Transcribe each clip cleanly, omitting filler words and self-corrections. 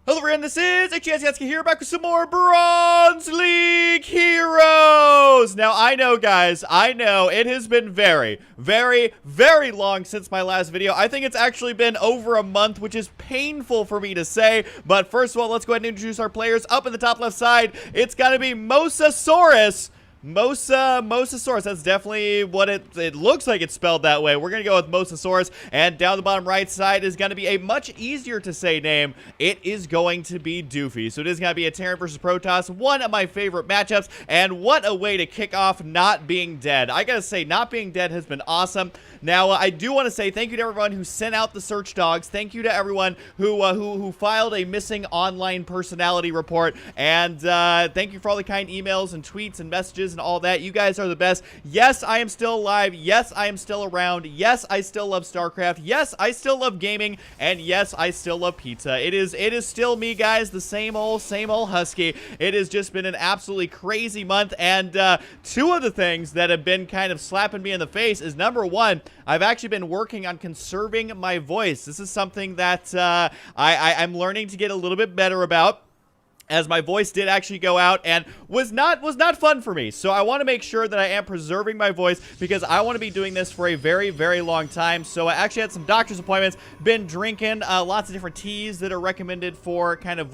Hello everyone, this is CheeseyGen here, back with some more Bronze League Heroes! Now, I know, guys, I know it has been very, very long since my last video. I think it's actually been over a month, which is painful for me to say. But first of all, let's go ahead and introduce our players. Up in the top left side, it's gotta be Mosasaurus. Mosasaurus, that's definitely what it looks like it's spelled that way. We're gonna go with Mosasaurus, and down the bottom right side is gonna be a much easier to say name. It is going to be Doofy. So it is gonna be a Terran versus Protoss, one of my favorite matchups, and what a way to kick off Not Being Dead. I gotta say, Not Being Dead has been awesome. Now, I do want to say thank you to everyone who sent out the search dogs. Thank you to everyone who filed a missing online personality report, and thank you for all the kind emails and tweets and messages and all that. You guys are the best. Yes, I am still alive. Yes, I am still around. Yes, I still love StarCraft. Yes, I still love gaming. And yes, I still love pizza. It is still me, guys. The same old Husky. It has just been an absolutely crazy month. And two of the things that have been kind of slapping me in the face is, number one, I've actually been working on conserving my voice. This is something that I'm learning to get a little bit better about, as my voice did actually go out and was not fun for me. So I want to make sure that I am preserving my voice, because I want to be doing this for a very, very long time. So I actually had some doctor's appointments, been drinking lots of different teas that are recommended for kind of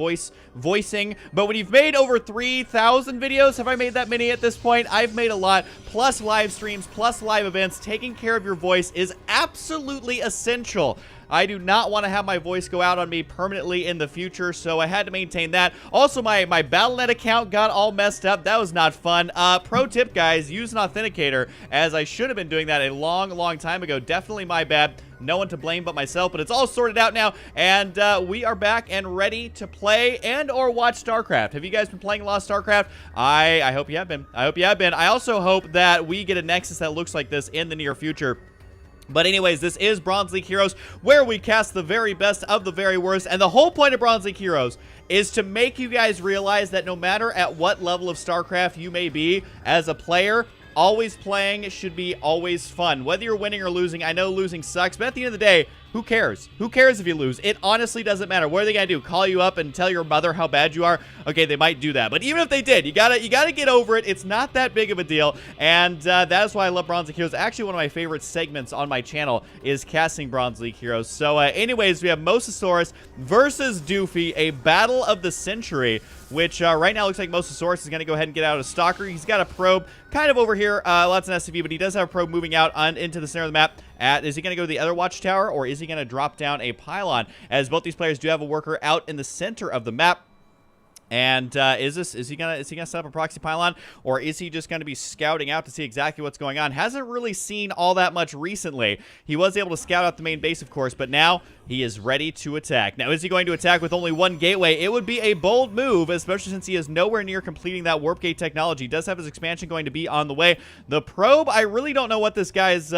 voicing. But when you've made over 3,000 videos, have I made that many at this point? I've made a lot, plus live streams, plus live events. Taking care of your voice is absolutely essential. I do not want to have my voice go out on me permanently in the future, so I had to maintain that. Also, my Battle.net account got all messed up. That was not fun. Pro tip, guys, use an authenticator, as I should have been doing that a long time ago. Definitely my bad. No one to blame but myself, but it's all sorted out now, and we are back and ready to play and or watch StarCraft. Have you guys been playing a lot of StarCraft? I hope you have been. I hope you have been. I also hope that we get a Nexus that looks like this in the near future. But anyways, this is Bronze League Heroes, where we cast the very best of the very worst. And the whole point of Bronze League Heroes is to make you guys realize that no matter at what level of StarCraft you may be as a player, always playing should be always fun. Whether you're winning or losing, I know losing sucks, but at the end of the day, who cares? Who cares if you lose? It honestly doesn't matter. What are they gonna do? Call you up and tell your mother how bad you are? Okay, they might do that, but even if they did, you gotta get over it. It's not that big of a deal, and that is why I love Bronze League Heroes. Actually, one of my favorite segments on my channel is casting Bronze League Heroes. So, anyways, we have Mosasaurus versus Doofy, a battle of the century, which right now looks like Mosasaurus is going to go ahead and get out of Stalker. He's got a probe kind of over here, lots of SCV, but he does have a probe moving out into the center of the map. Is he going to go to the other watchtower, or is he going to drop down a pylon? As both these players do have a worker out in the center of the map. And is he gonna set up a proxy pylon, or is he just gonna be scouting out to see exactly what's going on? Hasn't really seen all that much recently. He was able to scout out the main base, of course, but now he is ready to attack. Now, is he going to attack with only one gateway? It would be a bold move, especially since he is nowhere near completing that warp gate technology. He does have his expansion going to be on the way. The probe, I really don't know what this guy's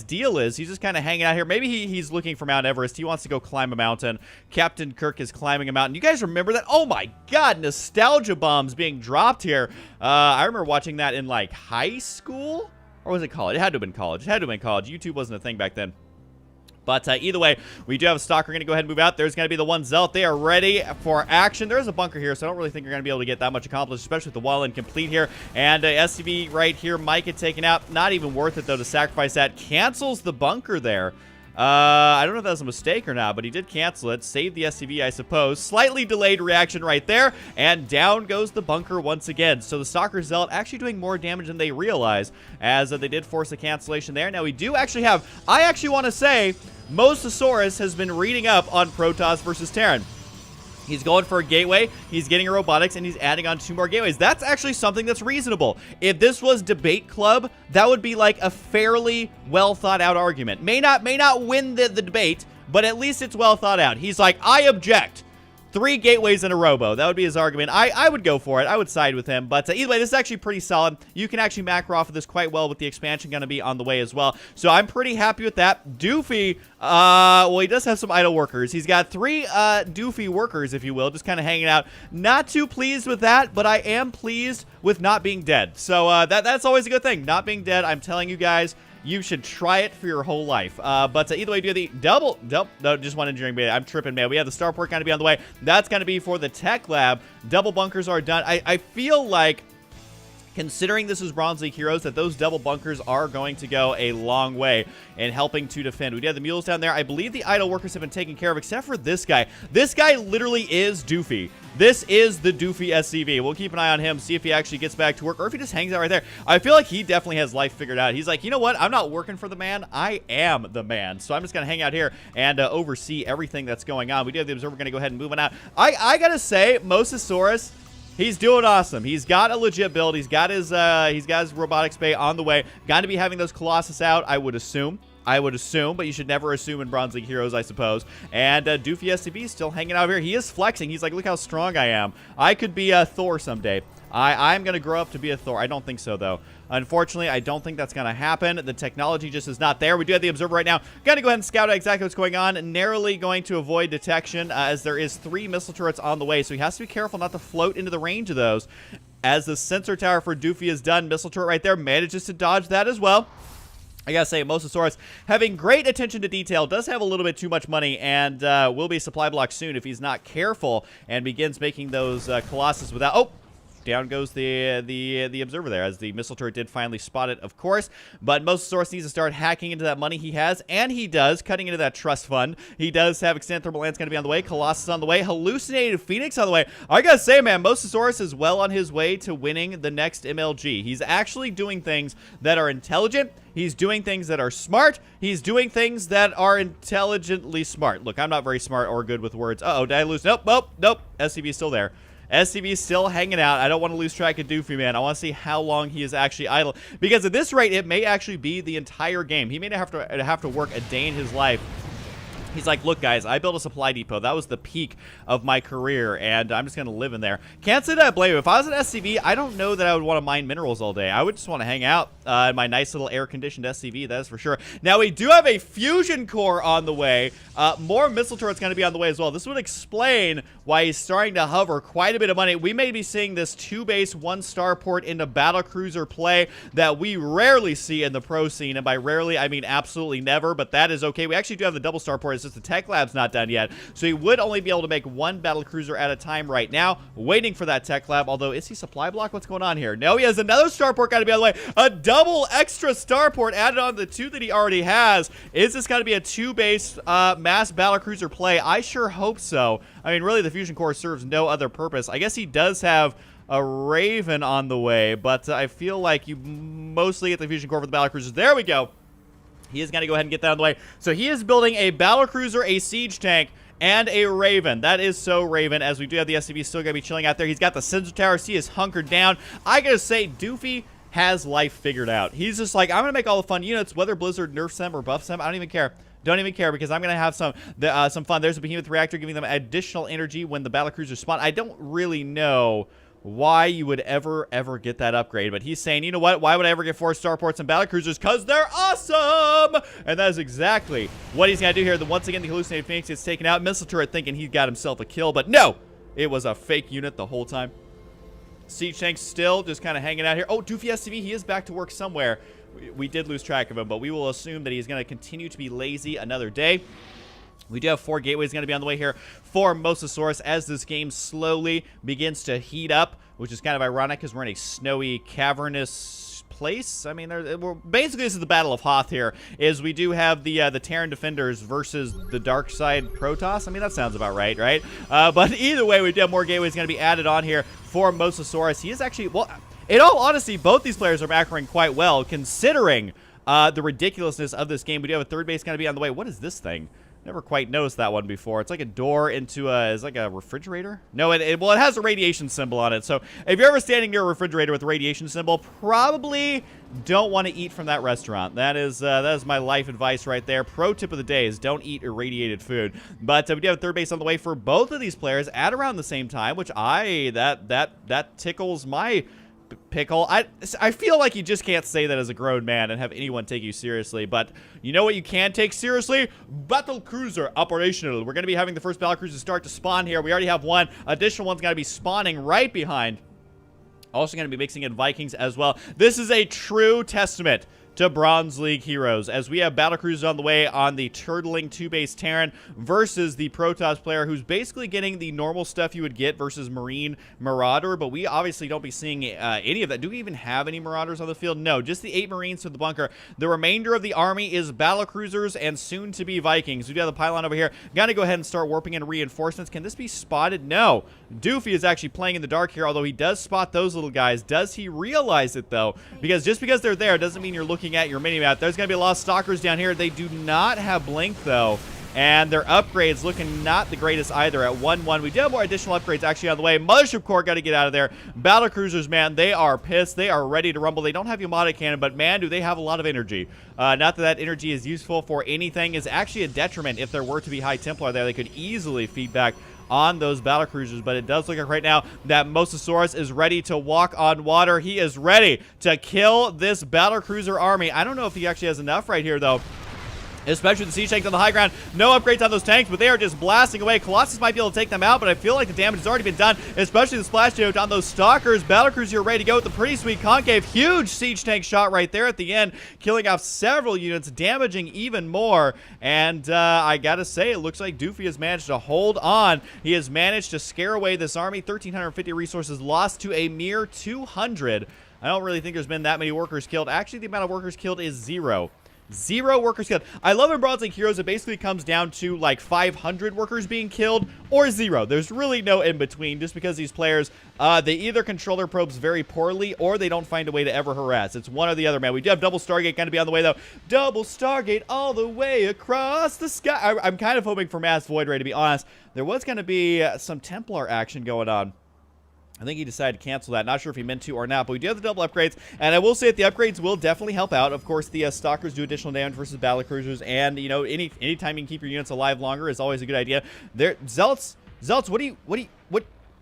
deal is. He's just kind of hanging out here. Maybe he's looking for Mount Everest. He wants to go climb a mountain. Captain Kirk is climbing a mountain. You guys remember that? Oh my God, nostalgia bombs being dropped here. I remember watching that in like high school, or was it college? It had to have been college. It had to have been college. YouTube wasn't a thing back then. But either way, we do have a Stalker going to go ahead and move out. There's going to be the one Zealot. They are ready for action. There is a bunker here, so I don't really think you're going to be able to get that much accomplished, especially with the wall incomplete here. And SCV right here might get taken out. Not even worth it, though, to sacrifice that. Cancels the bunker there. I don't know if that was a mistake or not, but he did cancel it. Save the SCV, I suppose. Slightly delayed reaction right there, and down goes the bunker once again. So the Stalker Zealot actually doing more damage than they realize, as they did force a cancellation there. Now we do actually have, I actually want to say, Mosasaurus has been reading up on Protoss versus Terran. He's going for a gateway, he's getting a robotics, and he's adding on 2 more gateways. That's actually something that's reasonable. If this was Debate Club, that would be like a fairly well thought out argument. May not win the debate, but at least it's well thought out. He's like, I object. 3 gateways in a robo. That would be his argument. I would go for it. I would side with him. But either way, this is actually pretty solid. You can actually macro off of this quite well with the expansion going to be on the way as well. So I'm pretty happy with that. Doofy, well, he does have some idle workers. He's got 3 Doofy workers, if you will, just kind of hanging out. Not too pleased with that, but I am pleased with not being dead. So that's always a good thing. Not being dead, I'm telling you guys, you should try it for your whole life. But either way, do the double, no, just one engineering beta. I'm tripping, man. We have the starport going to be on the way. That's going to be for the tech lab. Double bunkers are done. I feel like, considering this is Bronze League Heroes, that those double bunkers are going to go a long way in helping to defend. We do have the mules down there. I believe the idle workers have been taken care of, except for this guy. This guy literally is Doofy. This is the Doofy SCV. We'll keep an eye on him, see if he actually gets back to work, or if he just hangs out right there. I feel like he definitely has life figured out. He's like, you know what? I'm not working for the man. I am the man. So I'm just going to hang out here and oversee everything that's going on. We do have the observer going to go ahead and move on out. I got to say, Mosasaurus, he's doing awesome. He's got a legit build. He's got his robotics bay on the way. Got to be having those Colossus out, I would assume. But you should never assume in Bronze League Heroes, I suppose. And Doofy SCB is still hanging out here. He is flexing. He's like, look how strong I am. I could be a Thor someday. I'm going to grow up to be a Thor. I don't think so, though. Unfortunately, I don't think that's going to happen. The technology just is not there. We do have the observer right now. Got to go ahead and scout out exactly what's going on. Narrowly going to avoid detection as there is 3 missile turrets on the way. So he has to be careful not to float into the range of those. As the sensor tower for Doofy is done, missile turret right there manages to dodge that as well. I gotta say, Mosasaurus, having great attention to detail, does have a little bit too much money and will be supply blocked soon if he's not careful and begins making those Colossus without... Oh! Down goes the observer there, as the missile turret did finally spot it, of course. But Mosasaurus needs to start hacking into that money he has, and he does, cutting into that trust fund. He does have extended thermal lance going to be on the way, Colossus on the way, hallucinated Phoenix on the way. I gotta say, man, Mosasaurus is well on his way to winning the next MLG. He's actually doing things that are intelligent. He's doing things that are smart. He's doing things that are intelligently smart. Look, I'm not very smart or good with words. Uh-oh, did I lose? Nope. SCV's still there. SCV's still hanging out. I don't want to lose track of Doofy, man. I want to see how long he is actually idle. Because at this rate, it may actually be the entire game. He may not have to work a day in his life. He's like, look, guys, I built a supply depot. That was the peak of my career, and I'm just going to live in there. Can't say that I blame him. If I was an SCV, I don't know that I would want to mine minerals all day. I would just want to hang out in my nice little air-conditioned SCV, that is for sure. Now, we do have a fusion core on the way. More missile turrets going to be on the way as well. This would explain why he's starting to hover quite a bit of money. We may be seeing this 2-base, 1-star port into battlecruiser play that we rarely see in the pro scene, and by rarely, I mean absolutely never, but that is okay. We actually do have the double-star port. It's just the tech lab's not done yet, so he would only be able to make 1 battlecruiser at a time right now, waiting for that tech lab. Although, is he supply block? What's going on here? No, he has another starport got to be on the way. A double extra starport added on the 2 that he already has. Is this going to be a 2-base mass battlecruiser play? I sure hope so. I mean, really, the fusion core serves no other purpose. I guess he does have a Raven on the way, but I feel like you mostly get the fusion core for the battlecruisers. There we go. He is going to go ahead and get that on the way. So he is building a battlecruiser, a siege tank, and a Raven. That is so Raven, as we do have the SCV still going to be chilling out there. He's got the sensor tower. He is hunkered down. I got to say, Doofy has life figured out. He's just like, I'm going to make all the fun units, whether Blizzard nerfs them or buffs them. I don't even care. Don't even care, because I'm going to have some fun. There's a behemoth reactor giving them additional energy when the battlecruisers spawn. I don't really know why you would ever get that upgrade, but he's saying, you know what, why would I ever get 4 starports and battlecruisers? Because they're awesome! And that is exactly what he's going to do here. Once again, the hallucinated Phoenix gets taken out. Missile turret thinking he got himself a kill, but no! It was a fake unit the whole time. Siege tank still just kind of hanging out here. Oh, Doofy SCV, he is back to work somewhere. We did lose track of him, but we will assume that he's going to continue to be lazy another day. We do have 4 gateways going to be on the way here for Mosasaurus as this game slowly begins to heat up, which is kind of ironic because we're in a snowy, cavernous place. I mean, basically this is the Battle of Hoth here, is we do have the Terran Defenders versus the Dark Side Protoss. I mean, that sounds about right? But either way, we do have more gateways going to be added on here for Mosasaurus. He is actually, well, in all honesty, both these players are macroing quite well, considering the ridiculousness of this game. We do have a 3rd base going to be on the way. What is this thing? Never quite noticed that one before. It's like a door into it's like a refrigerator? No, well, it has a radiation symbol on it. So if you're ever standing near a refrigerator with a radiation symbol, probably don't want to eat from that restaurant. That is my life advice right there. Pro tip of the day is don't eat irradiated food. But we do have a 3rd base on the way for both of these players at around the same time, which that tickles my pickle. I feel like you just can't say that as a grown man and have anyone take you seriously, but you know what you can take seriously? Battlecruiser operational. We're going to be having the first battlecruiser start to spawn here. We already have 1. Additional one's got to be spawning right behind. Also going to be mixing in Vikings as well. This is a true testament to Bronze League heroes, as we have battlecruisers on the way on the Turtling 2-base Terran versus the Protoss player, who's basically getting the normal stuff you would get versus Marine Marauder, but we obviously don't be seeing any of that. Do we even have any Marauders on the field? No, just the 8 Marines to the bunker. The remainder of the army is battlecruisers and soon to be Vikings. We do have the pylon over here. Gotta go ahead and start warping in reinforcements. Can this be spotted? No. Doofy is actually playing in the dark here, although he does spot those little guys. Does he realize it, though? Because just because they're there doesn't mean you're looking at your mini-map. There's going to be a lot of stalkers down here. They do not have blink, though. And their upgrades looking not the greatest either at 1-1. We do have more additional upgrades actually on the way. Mothership Corps got to get out of there. Battlecruisers, man, they are pissed. They are ready to rumble. They don't have Yamada Cannon, but man, do they have a lot of energy. Not that that energy is useful for anything. Is actually a detriment if there were to be High Templar there. They could easily feed back on those battlecruisers, but it does look like right now that Mosasaurus is ready to walk on water. He is ready to kill this battlecruiser army. I don't know if he actually has enough right here, though. Especially the siege tanks on the high ground. No upgrades on those tanks, but they are just blasting away. Colossus might be able to take them out, but I feel like the damage has already been done, especially the splash damage on those stalkers. Battlecruisers here ready to go with the pretty sweet concave. Huge siege tank shot right there at the end, killing off several units, damaging even more. And I gotta say, it looks like Doofy has managed to hold on. He has managed to scare away this army. 1,350 resources lost to a mere 200. I don't really think there's been that many workers killed. Actually, the amount of workers killed is 0. 0 workers killed. I love in Bronze League Heroes, it basically comes down to like 500 workers being killed or 0. There's really no in between, just because these players, they either control their probes very poorly or they don't find a way to ever harass. It's one or the other, man. We do have double Stargate going to be on the way, though. Double Stargate all the way across the sky. I'm kind of hoping for Mass Void Ray, to be honest. There was going to be some Templar action going on. I think he decided to cancel that. Not sure if he meant to or not, but we do have the double upgrades, and I will say that the upgrades will definitely help out. Of course, the stalkers do additional damage versus battlecruisers, and you know, anytime you can keep your units alive longer is always a good idea. There, Zealots,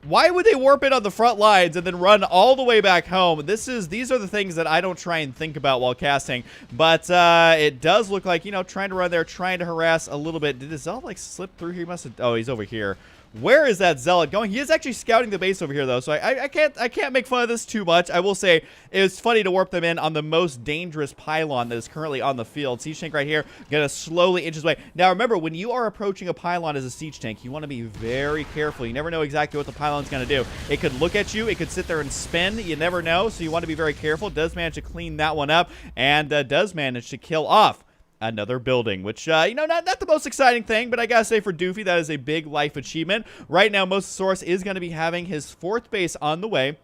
why would they warp in on the front lines and then run all the way back home? These are the things that I don't try and think about while casting, but it does look like, you know, trying to run there, trying to harass a little bit. Did the Zealot like slip through here? He must have. Oh, he's over here. Where is that Zealot going? He is actually scouting the base over here, though, so I can't make fun of this too much. I will say it's funny to warp them in on the most dangerous pylon that is currently on the field. Siege tank right here, gonna slowly inch his way. Now, remember, when you are approaching a pylon as a siege tank, you want to be very careful. You never know exactly what the pylon's gonna do. It could look at you, it could sit there and spin. You never know, so you want to be very careful. Does manage to clean that one up, and does manage to kill off another building, which, you know, not the most exciting thing, but I gotta say for Doofy, that is a big life achievement. Right now, Mosasaurus is going to be having his 4th base on the way,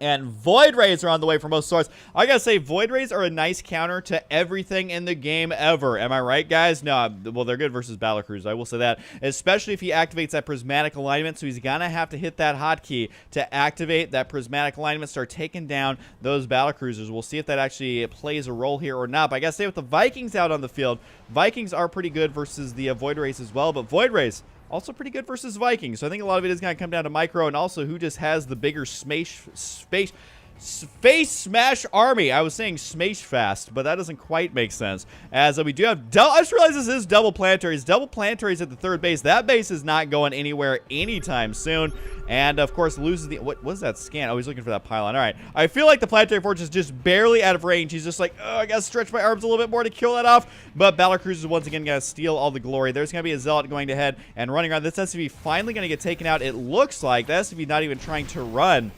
and Void Rays are on the way for Mosasaurus. I gotta say, Void Rays are a nice counter to everything in the game ever. Am I right, guys? No, well, they're good versus battlecruisers, I will say that. Especially if he activates that prismatic alignment, so he's gonna have to hit that hotkey to activate that prismatic alignment, start taking down those battlecruisers. We'll see if that actually plays a role here or not. But I gotta say, with the Vikings out on the field, Vikings are pretty good versus the Void Rays as well, but Void Rays also pretty good versus Vikings. So I think a lot of it is going to come down to micro, and also who just has the bigger face smash army. I was saying smash fast, but that doesn't quite make sense. As we do have, I just realized this is double planetaries. Double planetaries at the 3rd base. That base is not going anywhere anytime soon. And of course loses the, what was that scan? Oh, he's looking for that pylon. All right. I feel like the planetary fortress is just barely out of range. He's just like, oh, I got to stretch my arms a little bit more to kill that off. But battlecruisers once again going to steal all the glory. There's going to be a Zealot going ahead and running around. This SCV finally going to get taken out. It looks like the SCV not even trying to run,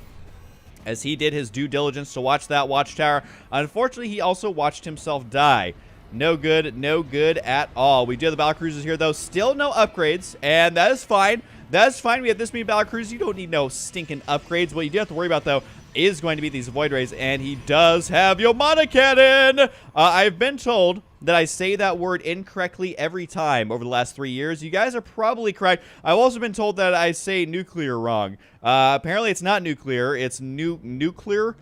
as he did his due diligence to watch that watchtower. Unfortunately, he also watched himself die. No good, no good at all. We do have the battlecruisers here, though. Still no upgrades, and that is fine. That's fine. We have this many battlecruisers. You don't need no stinking upgrades. What you do have to worry about, though, is going to be these Void Rays, and he does have Yamada Cannon. I've been told that I say that word incorrectly every time over the last 3 years. You guys are probably correct. I've also been told that I say nuclear wrong. Apparently, it's not nuclear. It's nuclear.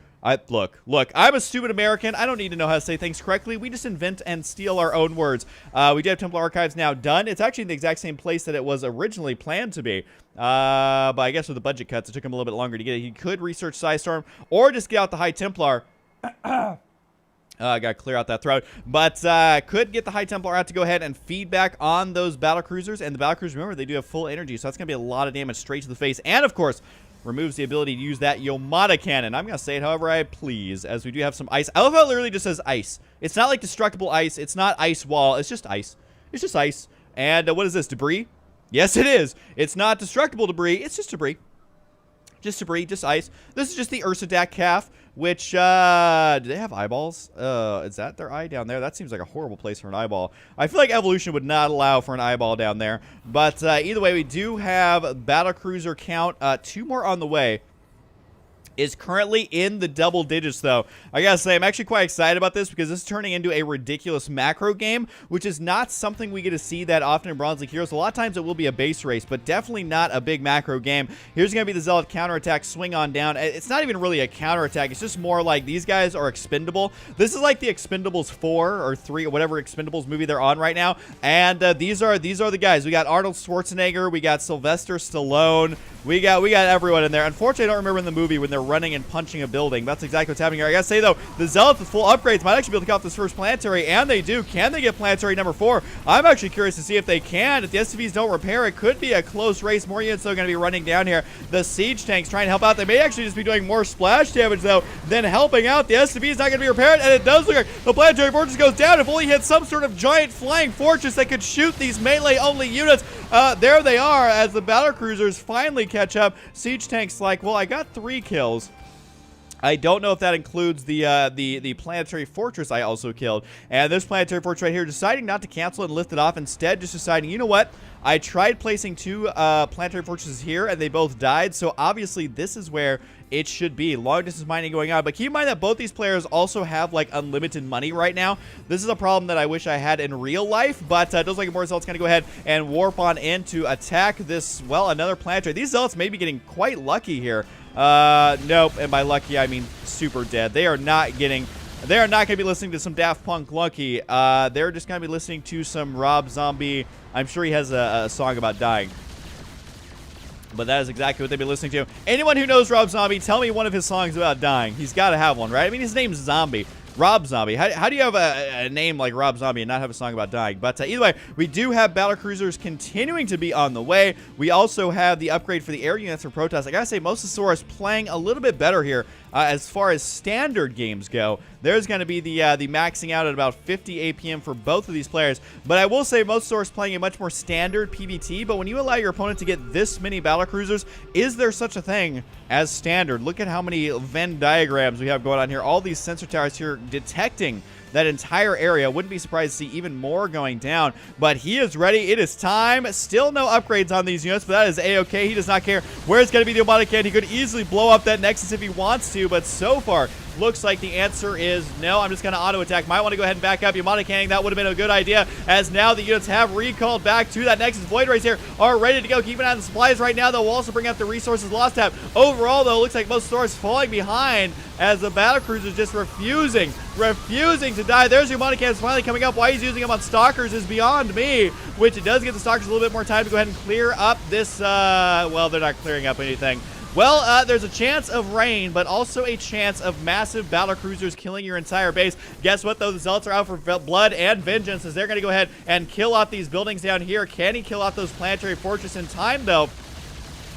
Look, I'm a stupid American. I don't need to know how to say things correctly. We just invent and steal our own words. We do have Templar Archives now done. It's actually in the exact same place that it was originally planned to be. But I guess with the budget cuts, it took him a little bit longer to get it. He could research Psystorm or just get out the High Templar. I gotta clear out that throat. But could get the High Templar out to go ahead and feed back on those battlecruisers. And the battlecruisers, remember, they do have full energy, so that's gonna be a lot of damage straight to the face. And of course, removes the ability to use that Yomata cannon. I'm going to say it however I please, as we do have some ice. I love how it literally just says ice. It's not like destructible ice. It's not ice wall. It's just ice. It's just ice. And what is this? Debris? Yes, it is. It's not destructible debris. It's just debris. Just debris, just ice. This is just the Ursadak calf, which, do they have eyeballs? Is that their eye down there? That seems like a horrible place for an eyeball. I feel like evolution would not allow for an eyeball down there. But either way, we do have battlecruiser count. 2 more on the way. Is currently in the double digits, though. I gotta say, I'm actually quite excited about this because this is turning into a ridiculous macro game, which is not something we get to see that often in Bronze League Heroes. A lot of times it will be a base race, but definitely not a big macro game. Here's gonna be the Zealot counterattack, swing on down. It's not even really a counterattack. It's just more like these guys are expendable. This is like the Expendables 4 or 3 or whatever Expendables movie they're on right now. And these are the guys. We got Arnold Schwarzenegger. We got Sylvester Stallone. We got everyone in there. Unfortunately, I don't remember in the movie when they're running and punching a building. That's exactly what's happening here. I gotta say, though, the Zealots with full upgrades might actually be able to kill off this first planetary, and they do. Can they get planetary number 4? I'm actually curious to see if they can. If the SCVs don't repair, it could be a close race. More units, though, going to be running down here. The siege tanks trying to help out. They may actually just be doing more splash damage, though, than helping out. The SCV is not going to be repaired, and it does look like the planetary fortress goes down. If only hit some sort of giant flying fortress that could shoot these melee-only units. There they are as the battlecruisers finally catch up. Siege tanks like, well, I got 3 kills. I don't know if that includes the planetary fortress I also killed. And this planetary fortress right here deciding not to cancel and lift it off. Instead, just deciding, you know what? I tried placing 2 planetary fortresses here, and they both died. So, obviously, this is where it should be. Long distance mining going on. But keep in mind that both these players also have, like, unlimited money right now. This is a problem that I wish I had in real life. But it does like more Zealots going to go ahead and warp on in to attack this, well, another planetary. These Zealots may be getting quite lucky here. Nope, and by lucky I mean super dead. They are not going to be listening to some Daft Punk Lucky. They're just going to be listening to some Rob Zombie. I'm sure he has a song about dying. But that is exactly what they've been listening to. Anyone who knows Rob Zombie, tell me one of his songs about dying. He's got to have one, right? I mean, his name's Zombie. Rob Zombie. How do you have a name like Rob Zombie and not have a song about dying? But either way, we do have battlecruisers continuing to be on the way. We also have the upgrade for the air units for Protoss. I gotta say, Mosasaurus playing a little bit better here as far as standard games go. There's going to be the maxing out at about 50 APM for both of these players. But I will say Mosasaurus playing a much more standard PvT. But when you allow your opponent to get this many battlecruisers, is there such a thing as standard? Look at how many Venn diagrams we have going on here. All these sensor towers here detecting that entire area. Wouldn't be surprised to see even more going down. But he is ready. It is time. Still no upgrades on these units, but that is A-okay. He does not care where it's going to be the Obama cannon. He could easily blow up that Nexus if he wants to, but so far, looks like the answer is no. I'm just going to auto-attack. Might want to go ahead and back up. Yamada canning, that would have been a good idea, as now the units have recalled back to that Nexus. Void Rays here are ready to go. Keep an eye on the supplies right now, though. We'll also bring up the resources lost tab. Overall, though, looks like Mosasaurus falling behind as the battlecruiser is just refusing to die. There's Yamada cannons finally coming up. Why he's using them on Stalkers is beyond me, which it does give the Stalkers a little bit more time to go ahead and clear up this, well, they're not clearing up anything. Well, there's a chance of rain, but also a chance of massive battlecruisers killing your entire base. Guess what, though? The Zealots are out for blood and vengeance, as they're going to go ahead and kill off these buildings down here. Can he kill off those planetary fortresses in time, though?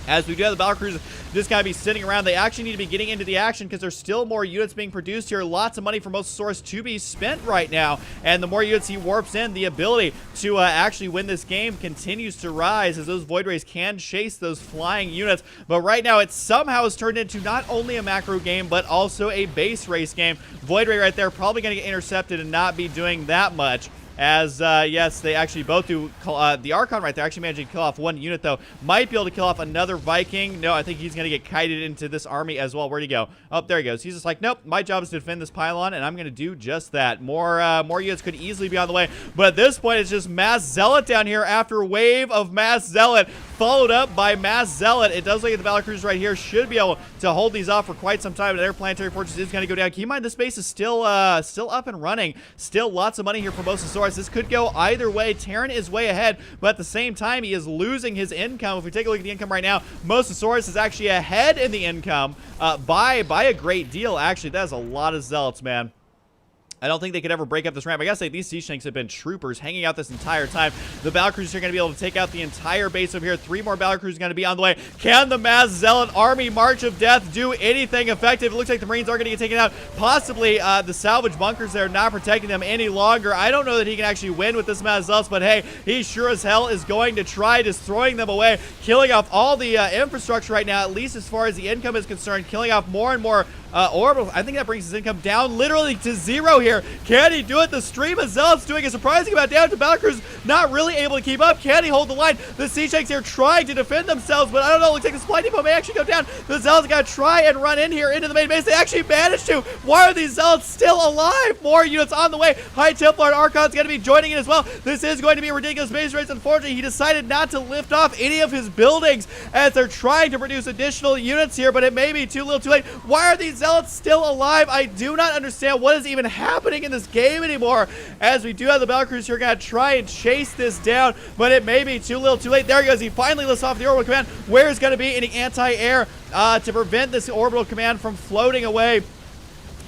As we do have the battlecruisers just gotta be sitting around. They actually need to be getting into the action because there's still more units being produced here. Lots of money for Mosasaurus to be spent right now. And the more units he warps in, the ability to actually win this game continues to rise as those Void Rays can chase those flying units. But right now, it somehow has turned into not only a macro game, but also a base race game. Void Ray right there probably gonna get intercepted and not be doing that much. As, yes, they actually both do. The Archon right there actually managed to kill off one unit, though. Might be able to kill off another Viking. No, I think he's going to get kited into this army as well. Where'd he go? Oh, there he goes. He's just like, nope, my job is to defend this pylon, and I'm going to do just that. More units could easily be on the way. But at this point, it's just Mass Zealot down here after wave of Mass Zealot, followed up by Mass Zealot. It does look like the battlecruisers right here should be able to hold these off for quite some time. Their planetary fortress is going to go down. Keep in mind, this base is still up and running. Still lots of money here for Mosasaurus. This could go either way. Terran is way ahead, but at the same time, he is losing his income. If we take a look at the income right now, Mosasaurus is actually ahead in the income by a great deal. Actually, that is a lot of Zealots, man. I don't think they could ever break up this ramp. I gotta say, these siege tanks have been troopers hanging out this entire time. The battlecruisers are going to be able to take out the entire base over here. 3 more battlecruisers are going to be on the way. Can the mass zealot army march of death do anything effective? It looks like the Marines are going to get taken out. Possibly the salvage bunkers there not protecting them any longer. I don't know that he can actually win with this mass zealots, but hey, he sure as hell is going to try just throwing them away, killing off all the infrastructure right now, at least as far as the income is concerned, killing off more and more orbital. I think that brings his income down literally to 0 here. Can he do it? The stream of zealots doing a surprising amount down to battlecruisers, not really able to keep up. Can he hold the line? The siege tanks here trying to defend themselves, but I don't know. Looks like the supply depot may actually go down. The zealots got to try and run in here into the main base. They actually managed to. Why are these zealots still alive? More units on the way. High Templar and Archon's going to be joining in as well. This is going to be a ridiculous base race. Unfortunately, he decided not to lift off any of his buildings as they're trying to produce additional units here, but it may be too little too late. Why are these zealots still alive? I do not understand what is even happening in this game anymore, as we do have the battlecruisers here going to try and chase this down, but it may be too little too late. There he goes. He finally lifts off the orbital command. Where is going to be any anti-air to prevent this orbital command from floating away?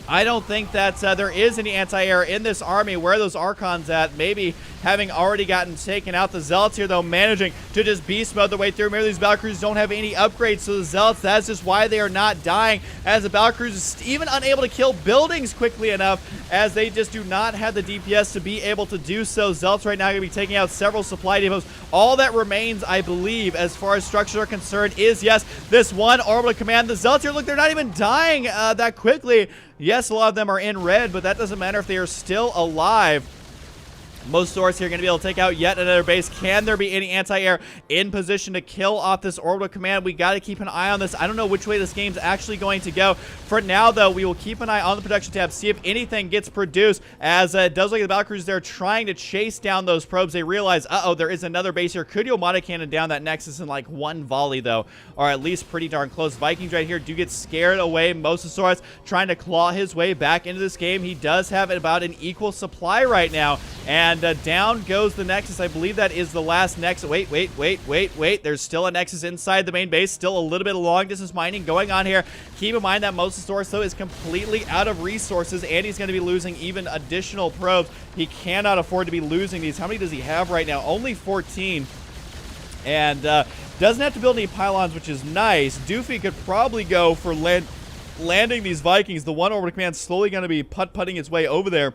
I don't think that there is any anti-air in this army. Where are those Archons at? Maybe having already gotten taken out. The Zealots here, though, managing to just beast mode their way through. Remember, these battlecruisers don't have any upgrades, so the Zealots, that's just why they are not dying, as the battlecruisers even unable to kill buildings quickly enough, as they just do not have the DPS to be able to do so. Zealots right now are going to be taking out several supply depots. All that remains, I believe, as far as structures are concerned, is, yes, this one orbital command. The Zealots here, look, they're not even dying that quickly. Yes, a lot of them are in red, but that doesn't matter if they are still alive. Mosasaurus here going to be able to take out yet another base. Can there be any anti-air in position to kill off this orbital command? We got to keep an eye on this. I don't know which way this game's actually going to go. For now, though, we will keep an eye on the production tab, see if anything gets produced, as it does look like the battlecruisers there trying to chase down those probes. They realize, uh-oh, there is another base here. Could Yomada cannon down that Nexus in like one volley, though, or at least pretty darn close. Vikings right here do get scared away. Mosasaurus trying to claw his way back into this game. He does have about an equal supply right now, and down goes the Nexus. I believe that is the last Nexus. Wait. There's still a Nexus inside the main base. Still a little bit of long-distance mining going on here. Keep in mind that Mosasaurus, though, is completely out of resources, and he's going to be losing even additional probes. He cannot afford to be losing these. How many does he have right now? Only 14. And doesn't have to build any pylons, which is nice. Doofy could probably go for landing these Vikings. The one orbital command slowly going to be putt-putting its way over there.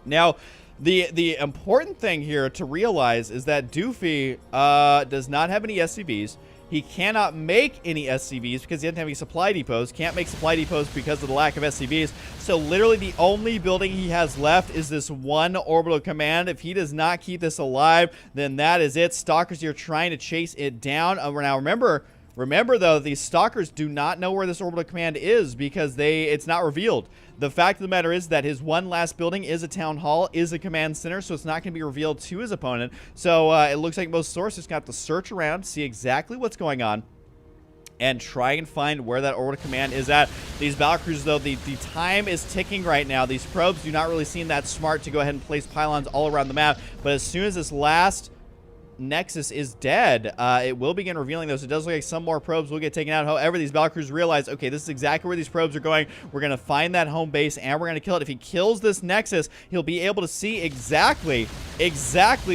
Now, the important thing here to realize is that Doofy does not have any SCVs. He cannot make any SCVs because he doesn't have any supply depots. Can't make supply depots because of the lack of SCVs. So literally the only building he has left is this one orbital command. If he does not keep this alive, then that is it. Stalkers here trying to chase it down. Now remember though, these Stalkers do not know where this orbital command is because it's not revealed. The fact of the matter is that his one last building is a town hall, is a command center, so it's not going to be revealed to his opponent. So it looks like Mosasaurus has got to search around, see exactly what's going on, and try and find where that orbital command is at. These battlecruisers, though, the time is ticking right now. These probes do not really seem that smart to go ahead and place pylons all around the map, but as soon as this last Nexus is dead, it will begin revealing those. It does look like some more probes will get taken out. However, these battlecruisers realize, okay, this is exactly where these probes are going. We're going to find that home base and we're going to kill it. If he kills this Nexus, he'll be able to see exactly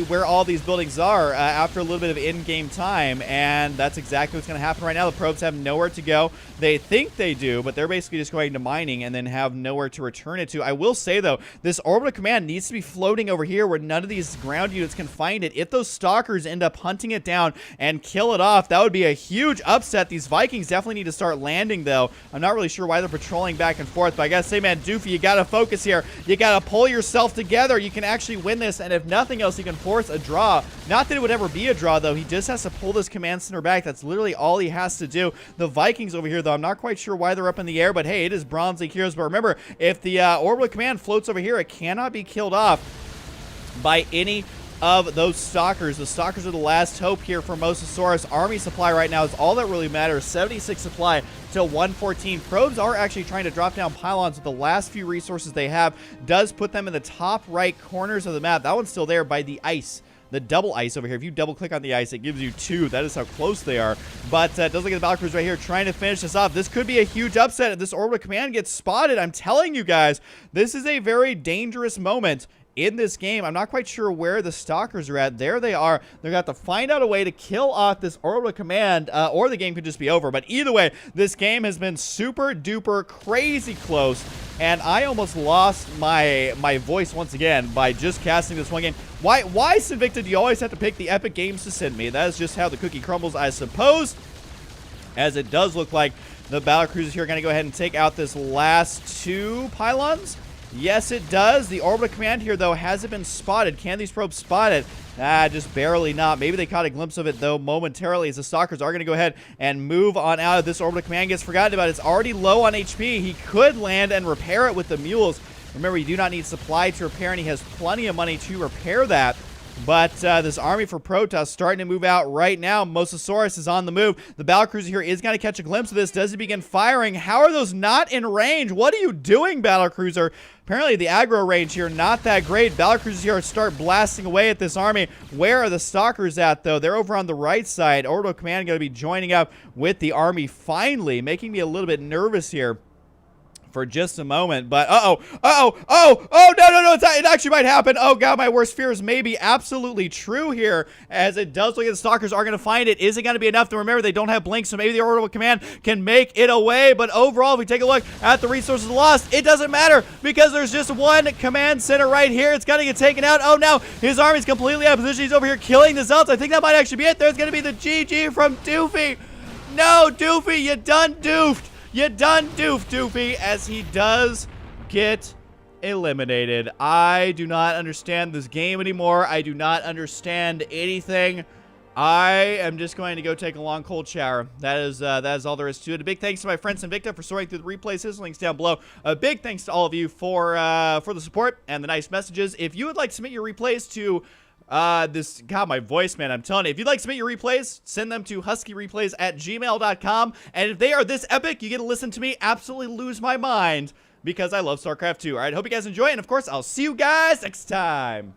where all these buildings are after a little bit of in-game time, and that's exactly what's going to happen right now. The probes have nowhere to go. They think they do, but they're basically just going to mining and then have nowhere to return it to. I will say, though, this orbital command needs to be floating over here where none of these ground units can find it. If those Stalkers end up hunting it down and kill it off, that would be a huge upset. These Vikings definitely need to start landing, though. I'm not really sure why they're patrolling back and forth, but I gotta say, man, Doofy, you gotta focus here. You gotta pull yourself together. You can actually win this, and if nothing else, you can force a draw. Not that it would ever be a draw, though. He just has to pull this command center back. That's literally all he has to do. The Vikings over here, though, I'm not quite sure why they're up in the air, but hey, it is Bronze League Heroes. But remember, if the orbital command floats over here, it cannot be killed off by any of those Stalkers. The Stalkers are the last hope here for Mosasaurus. Army supply right now is all that really matters. 76 supply to 114. Probes are actually trying to drop down pylons with the last few resources they have. Does put them in the top right corners of the map. That one's still there by the ice. the double ice over here. If you double click on the ice, it gives you 2. That is how close they are. But it does look at the Battlecruiser right here trying to finish this off. This could be a huge upset if this orbital command gets spotted. I'm telling you guys, this is a very dangerous moment in this game. I'm not quite sure where the stalkers are at. There they are. They're going to have to find out a way to kill off this orbital command, or the game could just be over. But either way, this game has been super duper crazy close, and I almost lost my voice once again by just casting this one game. Why, Sinvicta, do you always have to pick the epic games to send me? That is just how the cookie crumbles, I suppose. As it does look like the battlecruisers here are going to go ahead and take out this last 2 pylons. Yes, it does. The orbital command here, though, hasn't been spotted. Can these probes spot it? Just barely not. Maybe they caught a glimpse of it, though, momentarily, as the stalkers are going to go ahead and move on out of this orbital command. Gets forgotten about. It's already low on HP. He could land and repair it with the mules. Remember, you do not need supply to repair, and he has plenty of money to repair that. But this army for Protoss starting to move out right now. Mosasaurus is on the move. The battlecruiser here is going to catch a glimpse of this. Does he begin firing? How are those not in range? What are you doing, battlecruiser? Apparently, the aggro range here, not that great. Battlecruisers here start blasting away at this army. Where are the stalkers at, though? They're over on the right side. Orbital command going to be joining up with the army finally, making me a little bit nervous here for just a moment. But no, it actually might happen. Oh god, my worst fears may be absolutely true here, as it does look like the stalkers are going to find it. Is it going to be enough? To remember, they don't have blinks, so maybe the orbital command can make it away. But overall, if we take a look at the resources lost, it doesn't matter, because there's just one command center right here. It's going to get taken out. Oh no, his army's completely out of position. He's over here killing the zealots. I think that might actually be it. There's going to be the GG from Doofy. No, Doofy, you done doofed. You done doofed, Doofy, as he does get eliminated. I do not understand this game anymore. I do not understand anything. I am just going to go take a long cold shower. That is all there is to it. A big thanks to my friend Sinvicta for sorting through the replays. His links down below. A big thanks to all of you for the support and the nice messages. If you would like to submit your replays to God, my voice, man, I'm telling you. If you'd like to submit your replays, send them to huskyreplays@gmail.com. And if they are this epic, you get to listen to me absolutely lose my mind, because I love StarCraft 2. All right, hope you guys enjoy, and of course, I'll see you guys next time.